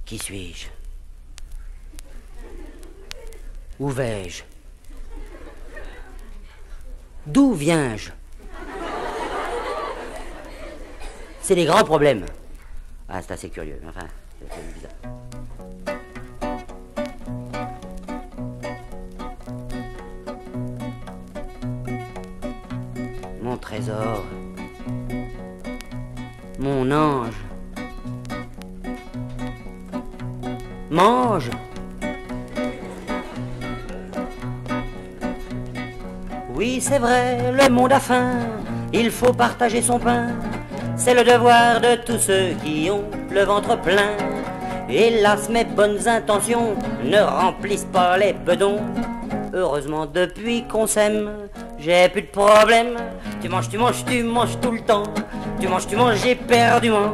Qui suis-je? Où vais-je? D'où viens-je? C'est des grands problèmes. Ah, c'est assez curieux, enfin, c'est bizarre. Mon trésor, mon ange, mange. Oui, c'est vrai, le monde a faim, il faut partager son pain. C'est le devoir de tous ceux qui ont le ventre plein. Hélas, mes bonnes intentions ne remplissent pas les bedons. Heureusement, depuis qu'on s'aime, j'ai plus de problème. Tu manges tout le temps. Tu manges, j'ai perdument.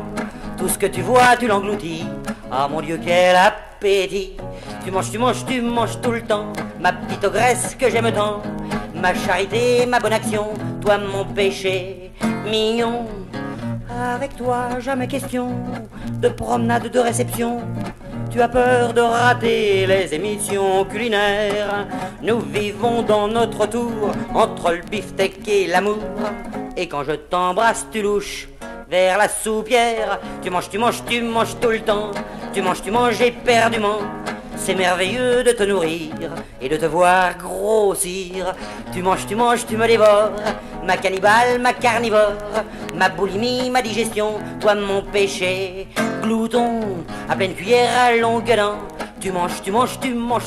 Tout ce que tu vois, tu l'engloutis. Ah mon Dieu, quel appétit. Tu manges tout le temps. Ma petite ogresse que j'aime tant. Ma charité, ma bonne action. Toi, mon péché mignon. Avec toi, jamais question de promenade, de réception. Tu as peur de rater les émissions culinaires. Nous vivons dans notre tour entre le beefsteak et l'amour. Et quand je t'embrasse, tu louches vers la soupière. Tu manges tout le temps. Tu manges éperdument. C'est merveilleux de te nourrir et de te voir grossir. Tu manges, tu me dévores. Ma cannibale, ma carnivore. Ma boulimie, ma digestion. Toi mon péché, glouton. À pleine cuillère, à longue dent. Tu manges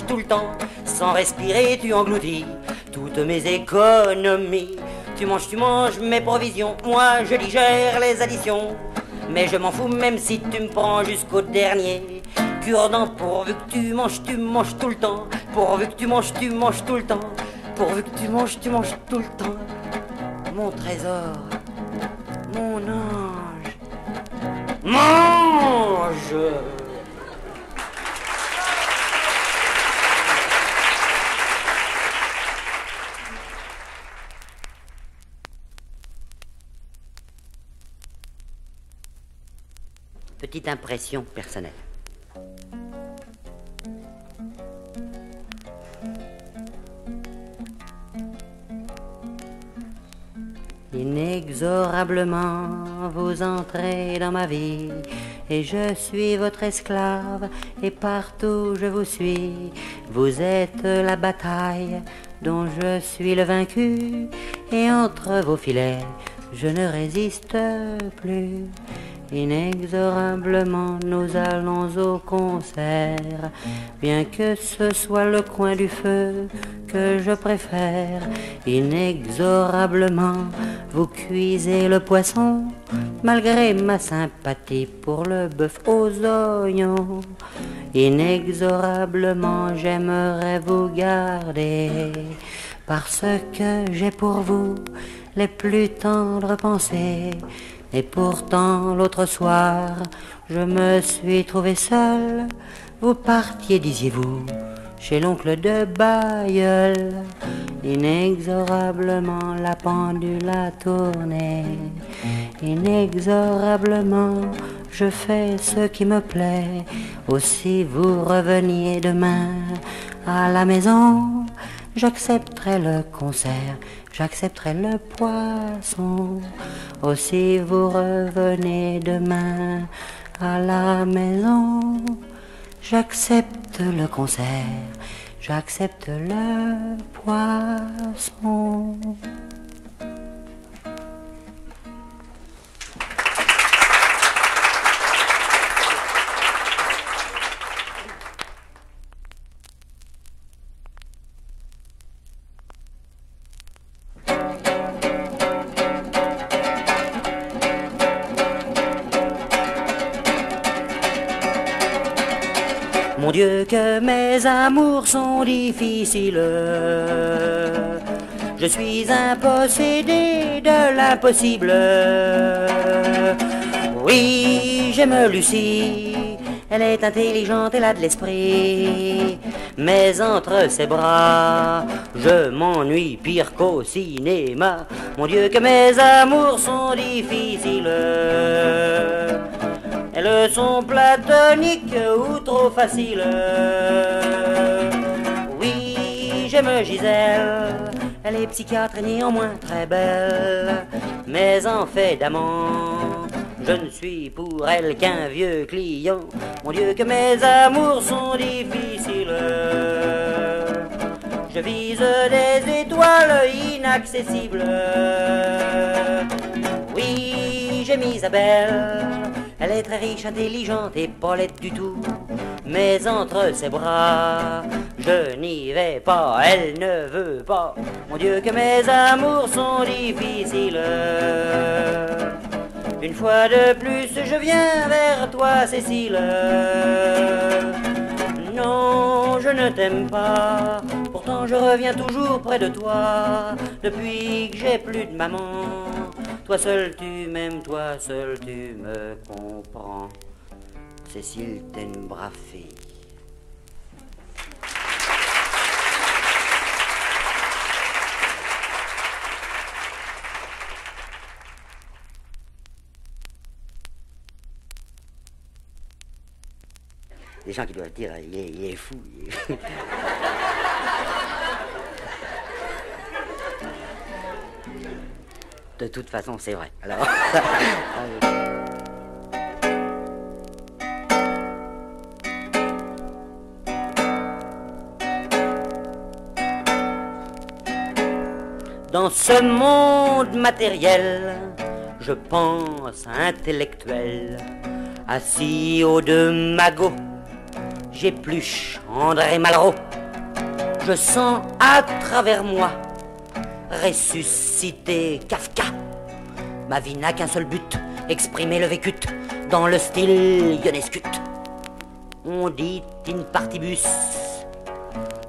tout le temps. Sans respirer, tu engloutis toutes mes économies. Tu manges mes provisions. Moi, je digère les additions. Mais je m'en fous même si tu me prends jusqu'au dernier cure-dent, pourvu que tu manges tout le temps. Pourvu que tu manges tout le temps. Pourvu que tu manges tout le temps. Mon trésor, mon ange, mange! Petite impression personnelle. Inexorablement, vous entrez dans ma vie, et je suis votre esclave, et partout je vous suis. Vous êtes la bataille dont je suis le vaincu, et entre vos filets, je ne résiste plus. Inexorablement, nous allons au concert, bien que ce soit le coin du feu que je préfère. Inexorablement, vous cuisez le poisson, malgré ma sympathie pour le bœuf aux oignons. Inexorablement, j'aimerais vous garder, parce que j'ai pour vous les plus tendres pensées. Et pourtant, l'autre soir, je me suis trouvé seul. Vous partiez, disiez-vous, chez l'oncle de Bailleul. Inexorablement, la pendule a tourné. Inexorablement, je fais ce qui me plaît. Aussi vous reveniez demain à la maison. J'accepterai le concert, j'accepterai le poisson. Aussi vous revenez demain à la maison. J'accepte le concert, j'accepte le poisson. Mon Dieu, que mes amours sont difficiles. Je suis un possédé de l'impossible. Oui, j'aime Lucie, elle est intelligente, elle a de l'esprit. Mais entre ses bras, je m'ennuie pire qu'au cinéma. Mon Dieu, que mes amours sont difficiles. elles sont platoniques ou trop faciles. Oui, j'aime Gisèle, elle est psychiatre et néanmoins très belle. Mais en fait d'amant, je ne suis pour elle qu'un vieux client. Mon Dieu que mes amours sont difficiles. Je vise des étoiles inaccessibles. Oui, j'aime Isabelle, elle est très riche, intelligente et pas laide du tout. Mais entre ses bras, je n'y vais pas, elle ne veut pas. Mon Dieu que mes amours sont difficiles. Une fois de plus, je viens vers toi, Cécile. Non, je ne t'aime pas, pourtant je reviens toujours près de toi. Depuis que j'ai plus de maman, toi seul tu m'aimes, toi seul tu me comprends. Cécile, t'es une brave fille. Des gens qui doivent dire, il est fou. Il est fou. De toute façon, c'est vrai. Alors... Dans ce monde matériel, je pense intellectuel, assis aux deux magots, j'épluche André Malraux. Je sens à travers moi ressusciter Kafka. Ma vie n'a qu'un seul but, exprimer le vécut dans le style Ionescut. On dit in partibus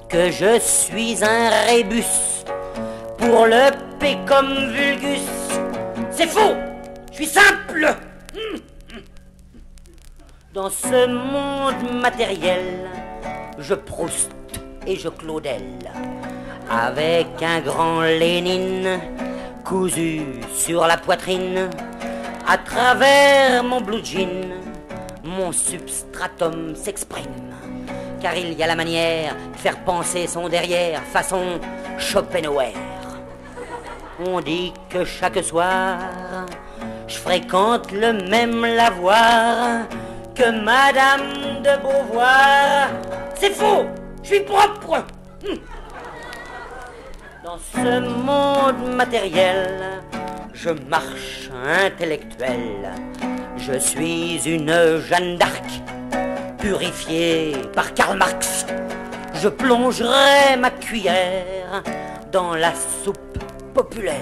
que je suis un rébus pour le P comme vulgus. C'est faux, je suis simple. Dans ce monde matériel, je Proust et je Claudel, avec un grand Lénine cousu sur la poitrine. À travers mon blue jean, mon substratum s'exprime, car il y a la manière de faire penser son derrière, façon Schopenhauer. On dit que chaque soir, je fréquente le même lavoir que Madame de Beauvoir. C'est faux, je suis propre. Dans ce monde matériel, je marche intellectuel. Je suis une Jeanne d'Arc, purifiée par Karl Marx. Je plongerai ma cuillère dans la soupe populaire.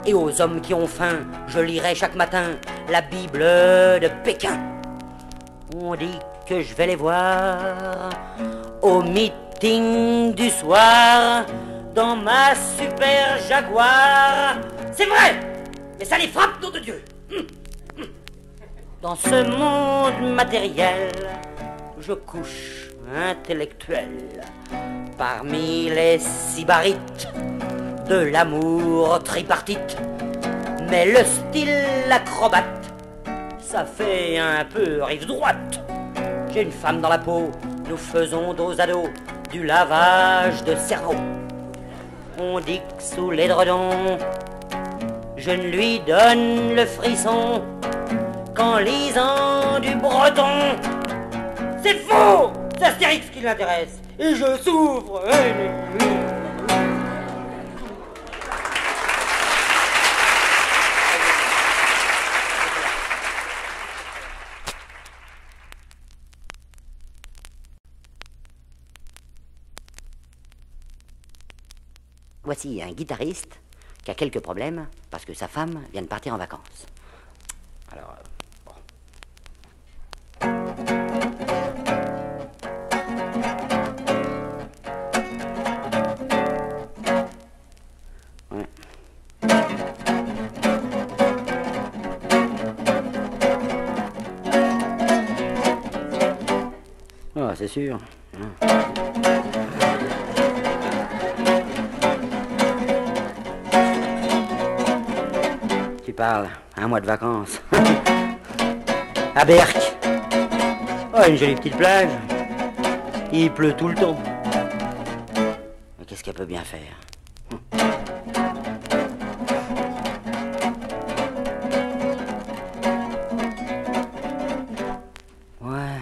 Et aux hommes qui ont faim, je lirai chaque matin la Bible de Pékin. On dit que je vais les voir au meeting du soir dans ma super Jaguar. C'est vrai, mais ça les frappe, nom de Dieu. Dans ce monde matériel, je couche intellectuel parmi les sybarites de l'amour tripartite. Mais le style acrobate, ça fait un peu rive droite. J'ai une femme dans la peau, nous faisons dos à dos du lavage de cerveau. On dit que sous l'édredon, je ne lui donne le frisson qu'en lisant du breton. C'est faux, c'est Astérix qui l'intéresse, et je souffre. Voici un guitariste qui a quelques problèmes parce que sa femme vient de partir en vacances. Alors, bon. Ouais. Oh, c'est sûr. Tu parles, un mois de vacances. À Berck. Oh, une jolie petite plage. Il pleut tout le temps. Mais qu'est-ce qu'elle peut bien faire? Ouais.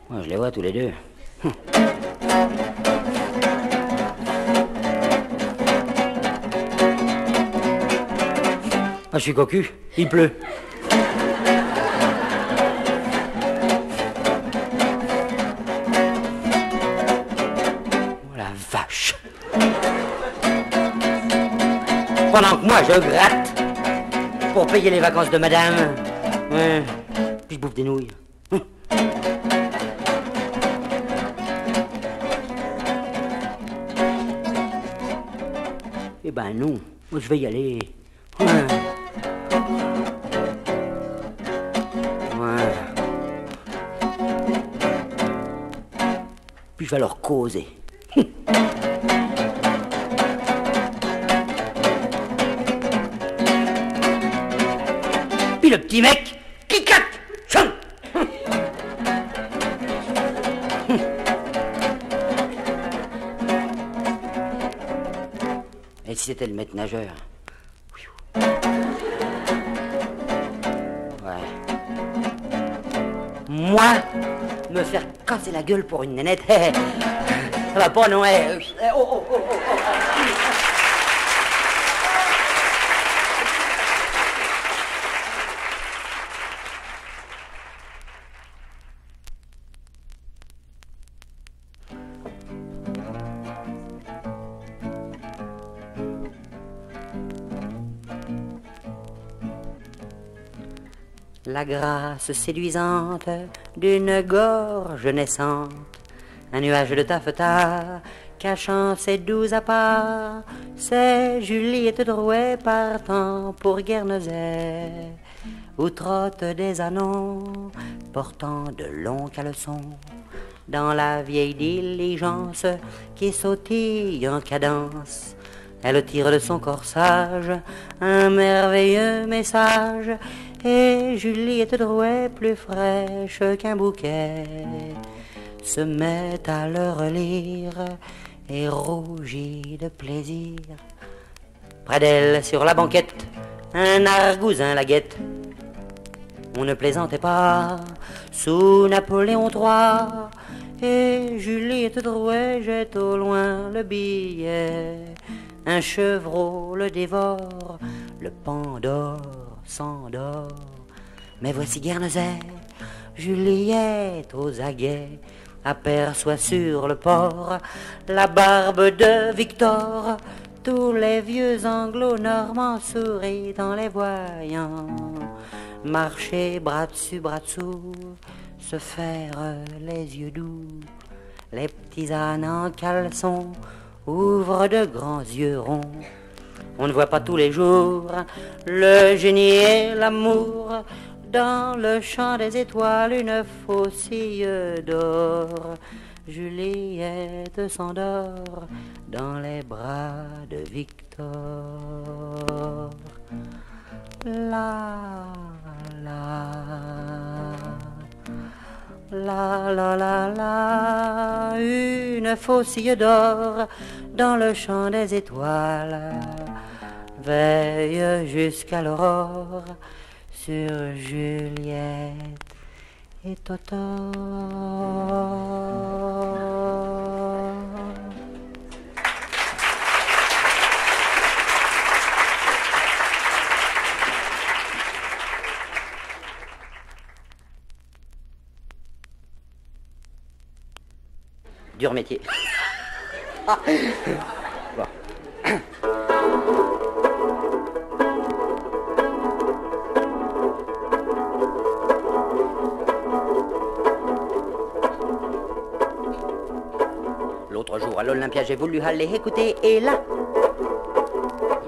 Moi, je les vois tous les deux. Ah, je suis cocu, il pleut. Oh la vache. Pendant que moi je gratte pour payer les vacances de madame. Ouais. Puis je bouffe des nouilles. Eh ben non, moi je vais y aller. Ouais. Puis je vais leur causer. Puis le petit mec qui claque. Et si c'était le maître nageur? Ouais. Moi, me faire casser la gueule pour une nénette, ça va pas, non? Oh. La grâce séduisante d'une gorge naissante, un nuage de taffetas cachant ses doux appas, c'est Juliette Drouet partant pour Guernesey, où trottent des ânons portant de longs caleçons, dans la vieille diligence qui sautille en cadence. Elle tire de son corsage un merveilleux message, et Juliette Drouet, plus fraîche qu'un bouquet, se met à le relire et rougit de plaisir. Près d'elle, sur la banquette, un argousin la guette. On ne plaisantait pas sous Napoléon III, et Juliette Drouet jette au loin le billet. Un chevreau le dévore, le Pandore s'endort. Mais voici Guernesey, Juliette aux aguets, aperçoit sur le port la barbe de Victor. Tous les vieux anglo-normands sourient en les voyant marcher bras dessus, se faire les yeux doux. Les petits ânes en caleçon ouvrent de grands yeux ronds. On ne voit pas tous les jours le génie et l'amour. Dans le champ des étoiles, une faucille d'or. Juliette s'endort dans les bras de Victor. La la, une faucille d'or dans le champ des étoiles, veille jusqu'à l'aurore sur Juliette et Toto. Dur métier. Bon. L'autre jour à l'Olympia, j'ai voulu aller écouter, et là,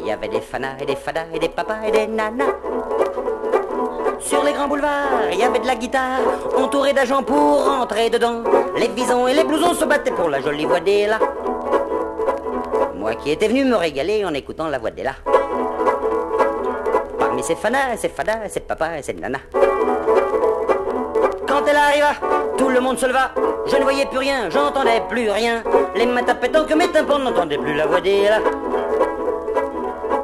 il y avait des fanas et des fadas et des papas et des nanas. Sur les grands boulevards, il y avait de la guitare, entourée d'agents pour rentrer dedans. Les visons et les blousons se battaient pour la jolie voix d'Ella. qui était venu me régaler en écoutant la voix d'Ella. Parmi ses fanas, ses fadas, ses papas et ses nanas. Quand elle arriva, tout le monde se leva. Je ne voyais plus rien, j'entendais plus rien. Les mains tapaient tant que mes tympans n'entendaient plus la voix d'Ella.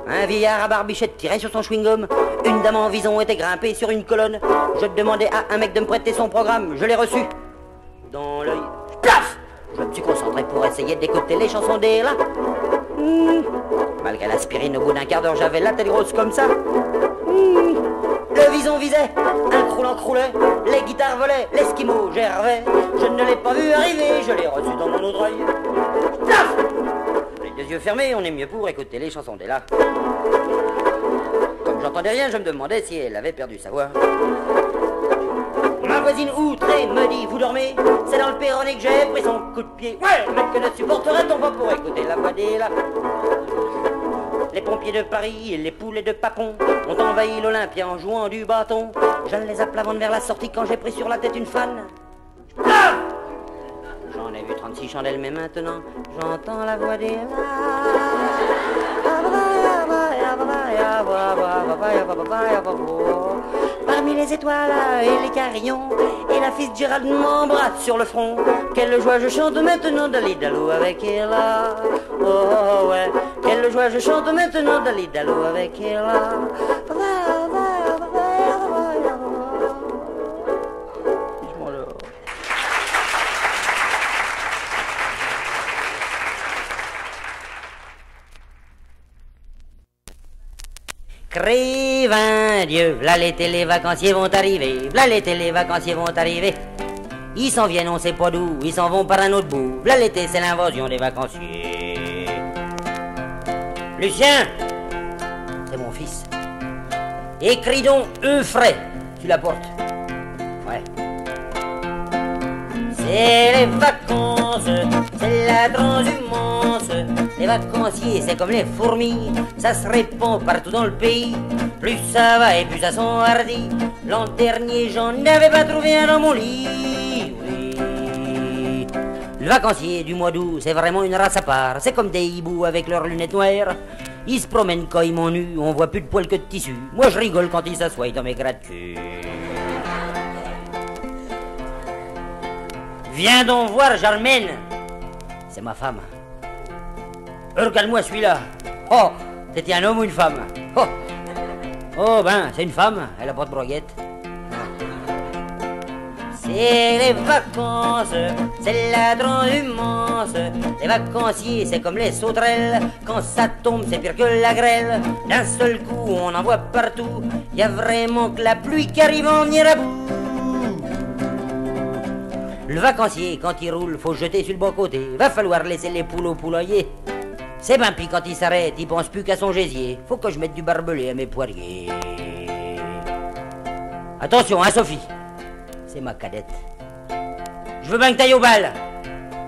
Un vieillard à barbichette tirait sur son chewing-gum. Une dame en vison était grimpée sur une colonne. Je demandais à un mec de me prêter son programme. Je l'ai reçu dans l'œil. Plaf! Je me suis concentré pour essayer d'écouter les chansons d'Ella. Malgré l'aspirine, au bout d'un quart d'heure, j'avais la tête grosse comme ça. Le vison visait, un croulant croulait, les guitares volaient, l'esquimau gervait. Je ne l'ai pas vu arriver, je l'ai reçu dans mon autre œil. Plaf! Les yeux fermés, on est mieux pour écouter les chansons d'Ella. Comme j'entendais rien, je me demandais si elle avait perdu sa voix. Ma voisine outrée me dit, vous dormez? C'est dans le perronné que j'ai pris son coup de pied. Ouais, mais que ne supporterait-on pas pour écouter la voix d'Ella? Les pompiers de Paris et les poulets de Papon ont envahi l'Olympia en jouant du bâton. Je les appelais vers la sortie quand j'ai pris sur la tête une fan. Ah! J'en ai vu 36 chandelles, mais maintenant j'entends la voix d'Ella. Parmi les étoiles et les carillons, et la Fitzgerald m'embrasse sur le front. Quelle joie je chante maintenant Dalidalo avec Ella. Oh ouais, quelle joie je chante maintenant Dalidalo avec Ella. Crève un Dieu, v'là l'été les vacanciers vont arriver, v'là l'été les vacanciers vont arriver. Ils s'en viennent on sait pas d'où, ils s'en vont par un autre bout, v'là l'été c'est l'invasion des vacanciers. Lucien, c'est mon fils. Écris donc frais, tu la portes. Ouais. C'est les vacances, c'est la transhumance. Les vacanciers, c'est comme les fourmis, ça se répand partout dans le pays. Plus ça va et plus ça s'enhardit. L'an dernier, j'en avais pas trouvé un dans mon lit. Oui. Le vacancier du mois d'août, c'est vraiment une race à part. C'est comme des hiboux avec leurs lunettes noires. Ils se promènent quand ils m'ont nu, on voit plus de poils que de tissu. Moi je rigole quand ils s'assoient dans mes gratte-culs. Viens donc voir Germaine, c'est ma femme. Regarde-moi celui-là. Oh, c'était un homme ou une femme? Oh, oh ben, c'est une femme, elle a pas de broguette. C'est les vacances, c'est la transhumance. Les vacanciers, c'est comme les sauterelles. Quand ça tombe, c'est pire que la grêle. D'un seul coup, on en voit partout. Y a vraiment que la pluie qui arrive en venir à bout. Le vacancier, quand il roule, faut jeter sur le bon côté. Va falloir laisser les poules au poulailler. C'est ben pis quand il s'arrête, il pense plus qu'à son gésier. Faut que je mette du barbelé à mes poiriers. Attention, hein Sophie, c'est ma cadette. Je veux bien que t'ailles au bal,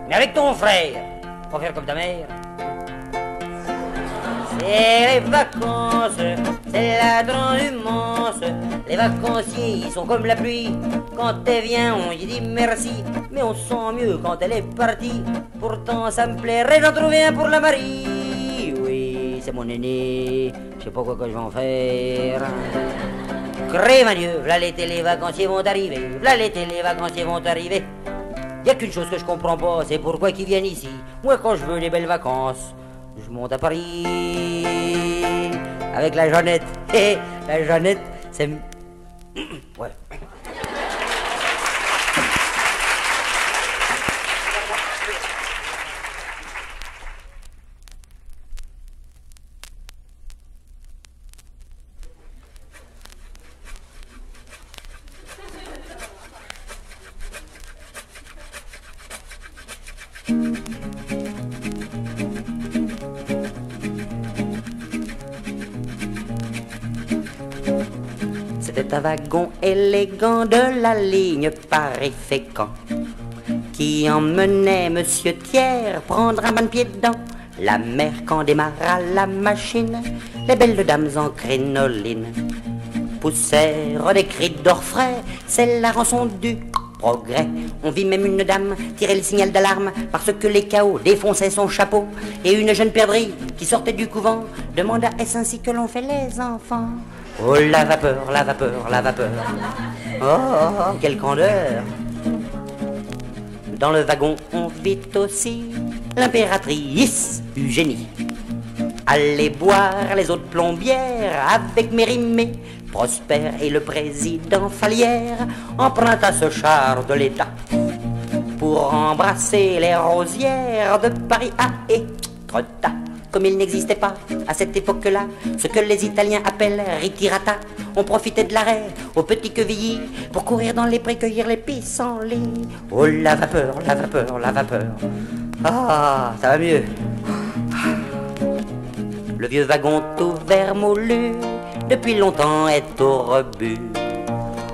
mais avec ton frère, pas faire comme ta mère. C'est les vacances, c'est la transhumance. Les vacanciers, ils sont comme la pluie. Quand elle vient, on y dit merci. Mais on se sent mieux quand elle est partie. Pourtant, ça me plairait d'en trouver un pour la Marie. Oui, c'est mon aîné, je sais pas quoi que je vais en faire. Crève un Dieu, v'là l'été, les vacanciers vont arriver. V'là l'été, les vacanciers vont arriver. Y a qu'une chose que je comprends pas, c'est pourquoi qu'ils viennent ici. Moi, quand je veux les belles vacances, je monte à Paris avec la Jeannette. Et la Jeannette, c'est... Ouais. C'était un wagon élégant de la ligne Paris-Fécamp qui emmenait Monsieur Thiers prendre un bain de pied dedans. La mer quand démarra la machine, les belles dames en crinoline poussèrent des cris d'orfraie, c'est la rançon du progrès. On vit même une dame tirer le signal d'alarme parce que les chaos défonçaient son chapeau. Et une jeune perdrix qui sortait du couvent demanda: est-ce ainsi que l'on fait les enfants? Oh la vapeur, la vapeur, la vapeur. Oh, quelle candeur. Dans le wagon on vit aussi l'impératrice Eugénie. Allez boire les eaux de plombière avec Mérimée. Prosper et le président Falière emprunta ce char de l'État pour embrasser les rosières de Paris à Étretat. Comme il n'existait pas à cette époque-là ce que les Italiens appellent ritirata, on profitait de l'arrêt au petit Quevilly pour courir dans les prés cueillir les pissenlits. Oh la vapeur, la vapeur, la vapeur. Ah, ça va mieux. Le vieux wagon tout vermoulu depuis longtemps est au rebut.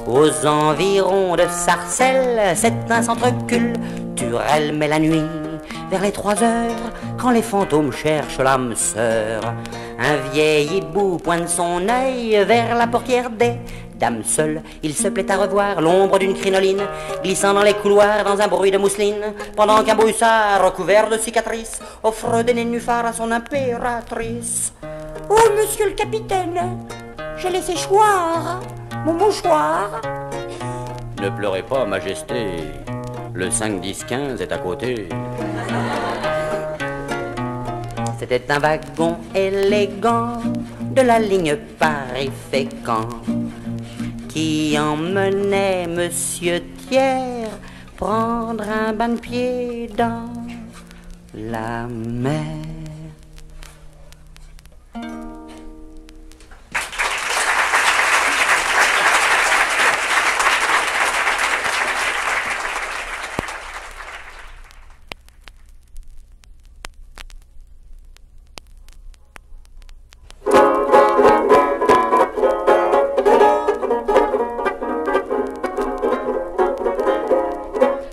Aux environs de Sarcelles, c'est un centre culturel. Mais la nuit, vers les 3 heures, quand les fantômes cherchent l'âme sœur, un vieil hibou pointe son œil vers la portière des dames seules. Il se plaît à revoir l'ombre d'une crinoline glissant dans les couloirs dans un bruit de mousseline, pendant qu'un broussard recouvert de cicatrices offre des nénuphars à son impératrice. Oh, monsieur le capitaine, j'ai laissé choir mon mouchoir. Ne pleurez pas, majesté, le 5-10-15 est à côté. C'était un wagon élégant de la ligne Paris-Fécamp qui emmenait Monsieur Thiers prendre un bain de pied dans la mer.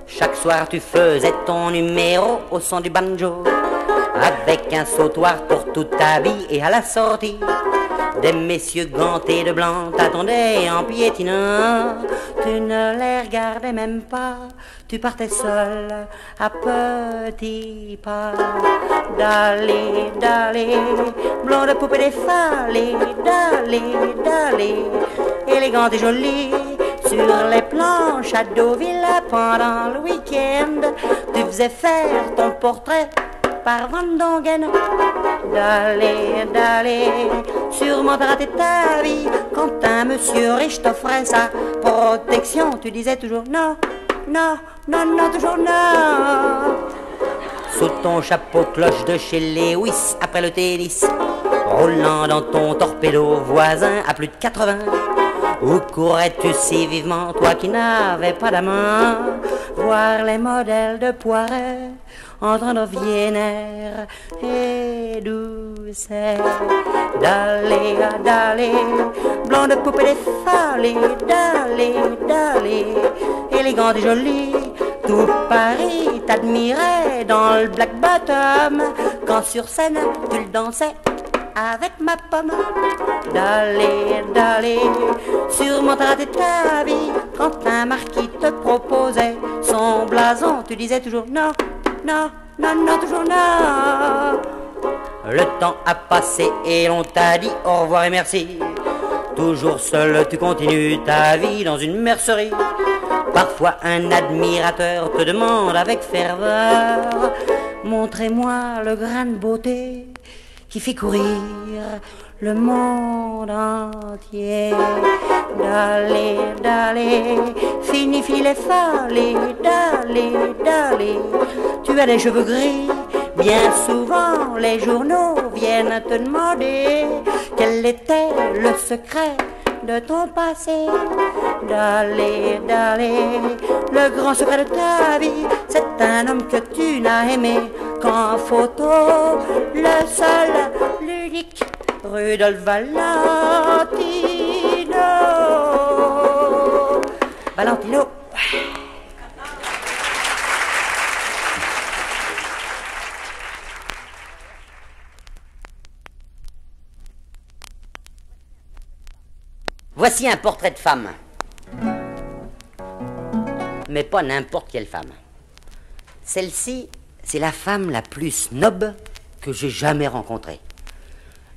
Chaque soir tu faisais ton numéro au son du banjo, avec un sautoir pour toute ta vie, et à la sortie des messieurs gantés de blanc t'attendaient en piétinant. Tu ne les regardais même pas, tu partais seul à petits pas. D'aller, d'aller, blonde poupée défalée, d'aller, d'aller, élégante et jolie, sur les planches à Deauville pendant le week-end. Tu faisais faire ton portrait par Van Dongen. D'aller, d'aller, sûrement t'as raté ta vie quand un monsieur riche t'offrait sa protection. Tu disais toujours non, non, non, non, toujours non. Sous ton chapeau cloche de chez Lewis après le tennis, roulant dans ton torpedo voisin à plus de 80. Où courais-tu si vivement, toi qui n'avais pas d'amant, voir les modèles de Poiret en train de Vienner et Doucet. D'aller, d'aller, blonde poupée défalée, d'aller, d'aller, élégante et jolie, tout Paris t'admirait dans le Black Bottom quand sur scène tu le dansais avec ma pomme. D'aller, d'aller, sûrement t'as raté ta vie quand un marquis te proposait son blason. Tu disais toujours non, non, non, non, toujours non. Le temps a passé et on t'a dit au revoir et merci. Toujours seul tu continues ta vie dans une mercerie. Parfois un admirateur te demande avec ferveur: montrez-moi le grain de beauté qui fait courir le monde entier. D'aller, d'aller, fini, fini les fallées, d'aller, d'aller. Tu as des cheveux gris, bien souvent les journaux viennent te demander quel était le secret de ton passé. D'aller, d'aller, le grand secret de ta vie, c'est un homme que tu n'as aimé qu'en photo, le seul, l'unique, Rudolph Valentino. Valentino. Voici un portrait de femme. mais pas n'importe quelle femme. Celle-ci, c'est la femme la plus snob que j'ai jamais rencontrée.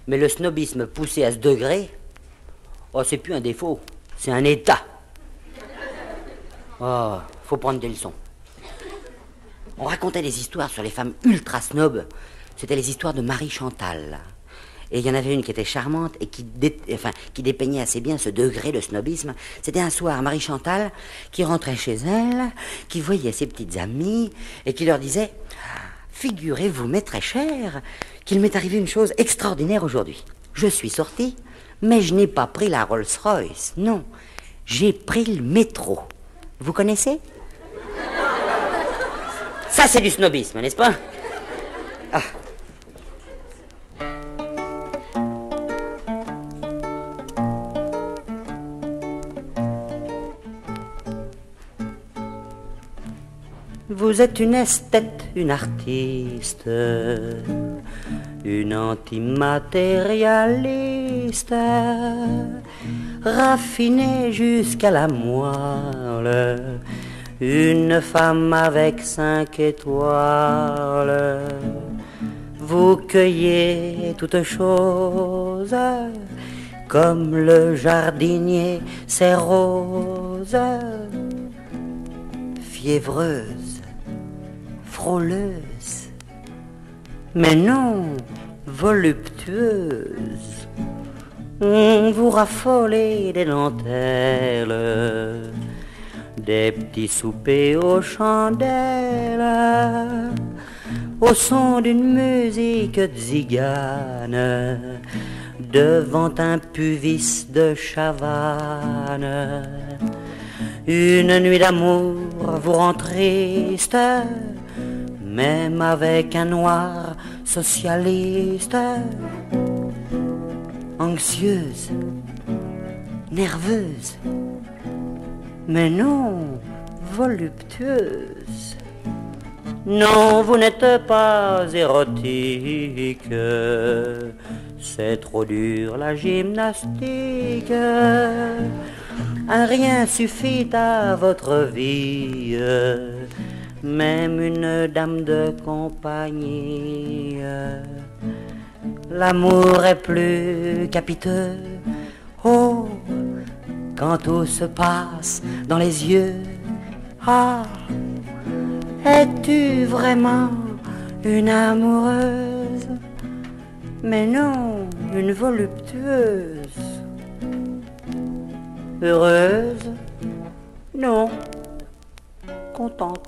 Mais le snobisme poussé à ce degré, oh, c'est plus un défaut, c'est un état. Oh, faut prendre des leçons. On racontait des histoires sur les femmes ultra snobs. C'était les histoires de Marie Chantal. Et il y en avait une qui était charmante et qui dépeignait assez bien ce degré de snobisme. C'était un soir Marie Chantal qui rentrait chez elle, qui voyait ses petites amies et qui leur disait « Figurez-vous, mes très chers, qu'il m'est arrivé une chose extraordinaire aujourd'hui. Je suis sortie, mais je n'ai pas pris la Rolls-Royce. Non, j'ai pris le métro. Vous connaissez ? Ça, c'est du snobisme, n'est-ce pas ? Ah. Vous êtes une esthète, une artiste, une antimatérialiste, raffinée jusqu'à la moelle, une femme avec 5 étoiles. Vous cueillez toutes choses, comme le jardinier ses roses, fiévreuse, frôleuse, mais non voluptueuse. On vous raffolez des dentelles, des petits soupers aux chandelles, au son d'une musique zigane, devant un puvis de Chavannes. Une nuit d'amour vous rend triste, même avec un noir socialiste. Anxieuse, nerveuse, mais non voluptueuse. Non, vous n'êtes pas érotique, c'est trop dur la gymnastique. Un rien suffit à votre vie, même une dame de compagnie. L'amour est plus capiteux, oh, quand tout se passe dans les yeux. Ah, es-tu vraiment une amoureuse? Mais non, une voluptueuse. Heureuse? Non. Contente.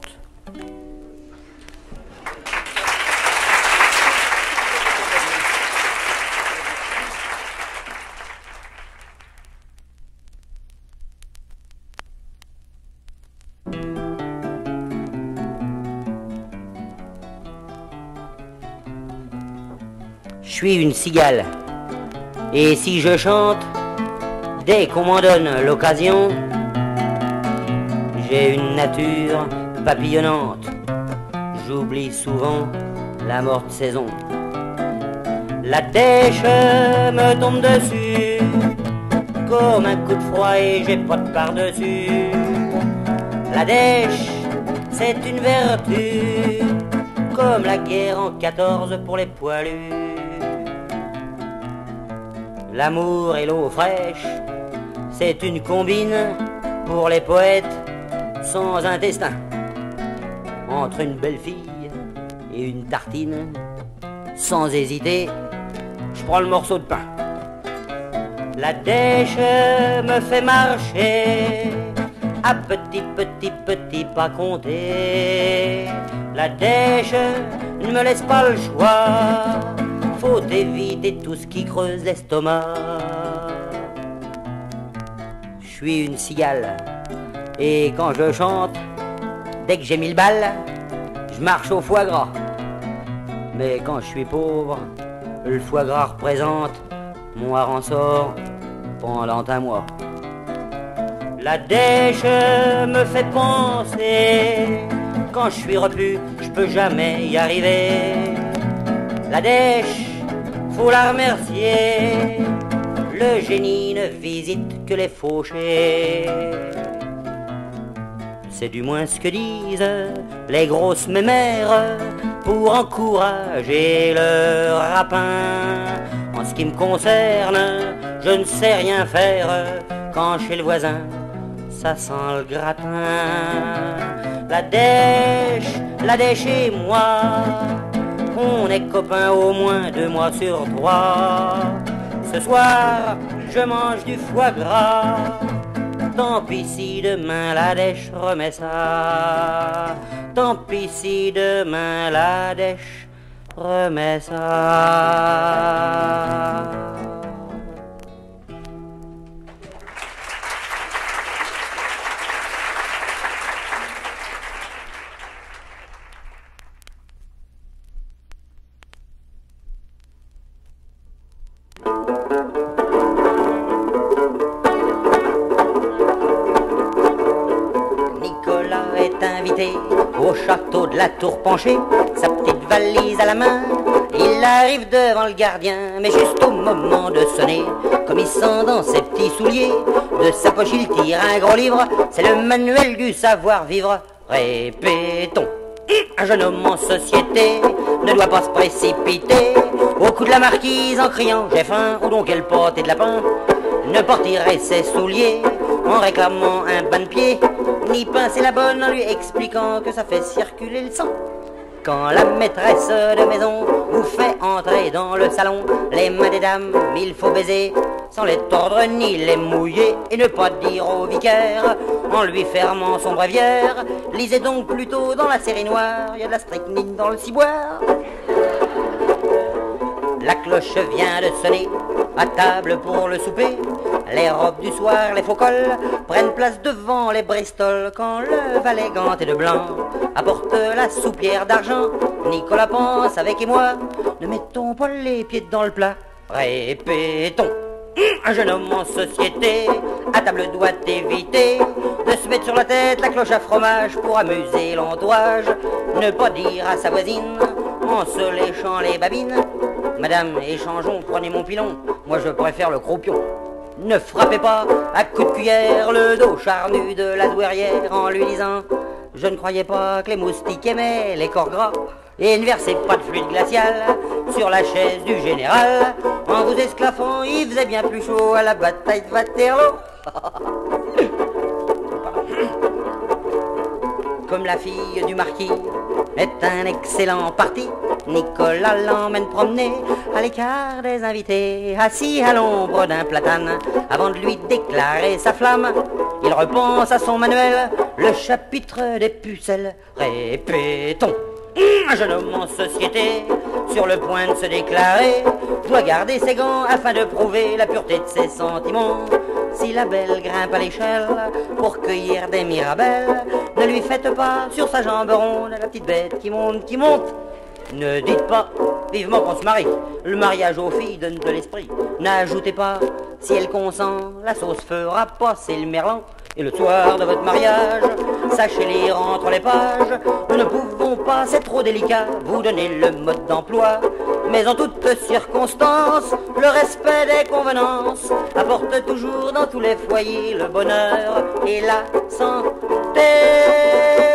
Je suis une cigale. Et si je chante, dès qu'on m'en donne l'occasion, j'ai une nature papillonnante. J'oublie souvent la morte saison. La dèche me tombe dessus comme un coup de froid et j'ai pas de par-dessus. La dèche, c'est une vertu, comme la guerre en 14 pour les poilus. L'amour et l'eau fraîche, c'est une combine pour les poètes sans intestin. Entre une belle fille et une tartine, sans hésiter, je prends le morceau de pain. La dèche me fait marcher à petit pas comptés. La dèche ne me laisse pas le choix, faut éviter tout ce qui creuse l'estomac. Je suis une cigale et quand je chante, dès que j'ai 1000 balles, je marche au foie gras. Mais quand je suis pauvre, le foie gras représente mon rensort pendant un mois. La dèche me fait penser, quand je suis repu, je peux jamais y arriver. La dèche, faut la remercier, le génie ne visite que les fauchés. c'est du moins ce que disent les grosses mémères pour encourager le rapin. En ce qui me concerne, je ne sais rien faire quand chez le voisin ça sent le gratin. La dèche et moi, on est copains au moins 2 mois sur 3. Ce soir, je mange du foie gras. Tant pis si demain la dèche remet ça. Tant pis si demain la dèche remet ça. Au château de la Tour Penchée, sa petite valise à la main, il arrive devant le gardien, mais juste au moment de sonner, comme il sent dans ses petits souliers, de sa poche il tire un gros livre, c'est le manuel du savoir-vivre. Répétons, un jeune homme en société ne doit pas se précipiter au cou de la marquise en criant j'ai faim, ou donc elle pâté de lapin, ne pas tirer ses souliers en réclamant un bain de pied, ni pincer la bonne en lui expliquant que ça fait circuler le sang. Quand la maîtresse de maison vous fait entrer dans le salon, les mains des dames, il faut baiser sans les tordre ni les mouiller, et ne pas dire au vicaire en lui fermant son bréviaire lisez donc plutôt dans la série noire, il y a de la strychnine dans le ciboire. La cloche vient de sonner, à table pour le souper. Les robes du soir, les faux cols prennent place devant les Bristol. Quand le valet ganté de blanc apporte la soupière d'argent, Nicolas pense avec émoi, ne mettons pas les pieds dans le plat. Répétons, un jeune homme en société à table doit éviter de se mettre sur la tête la cloche à fromage pour amuser l'entourage. Ne pas dire à sa voisine en se léchant les babines madame, échangeons, prenez mon pilon, moi je préfère le croupion. Ne frappez pas à coups de cuillère le dos charnu de la douairière en lui disant je ne croyais pas que les moustiques aimaient les corps gras, et ne versez pas de fluide glacial sur la chaise du général. En vous esclaffant, il faisait bien plus chaud à la bataille de Waterloo. Comme la fille du marquis est un excellent parti, Nicolas l'emmène promener à l'écart des invités, assis à l'ombre d'un platane. Avant de lui déclarer sa flamme, il repense à son manuel, le chapitre des pucelles. Répétons, un jeune homme en société, sur le point de se déclarer, doit garder ses gants afin de prouver la pureté de ses sentiments. Si la belle grimpe à l'échelle pour cueillir des mirabelles, ne lui faites pas sur sa jambe ronde la petite bête qui monte, qui monte. Ne dites pas vivement qu'on se marie, le mariage aux filles donne de l'esprit. N'ajoutez pas, si elle consent, la sauce fera passer le merlan. Et le soir de votre mariage, sachez lire entre les pages, nous ne pouvons pas, c'est trop délicat, vous donner le mode d'emploi. Mais en toutes circonstances, le respect des convenances apporte toujours dans tous les foyers le bonheur et la santé.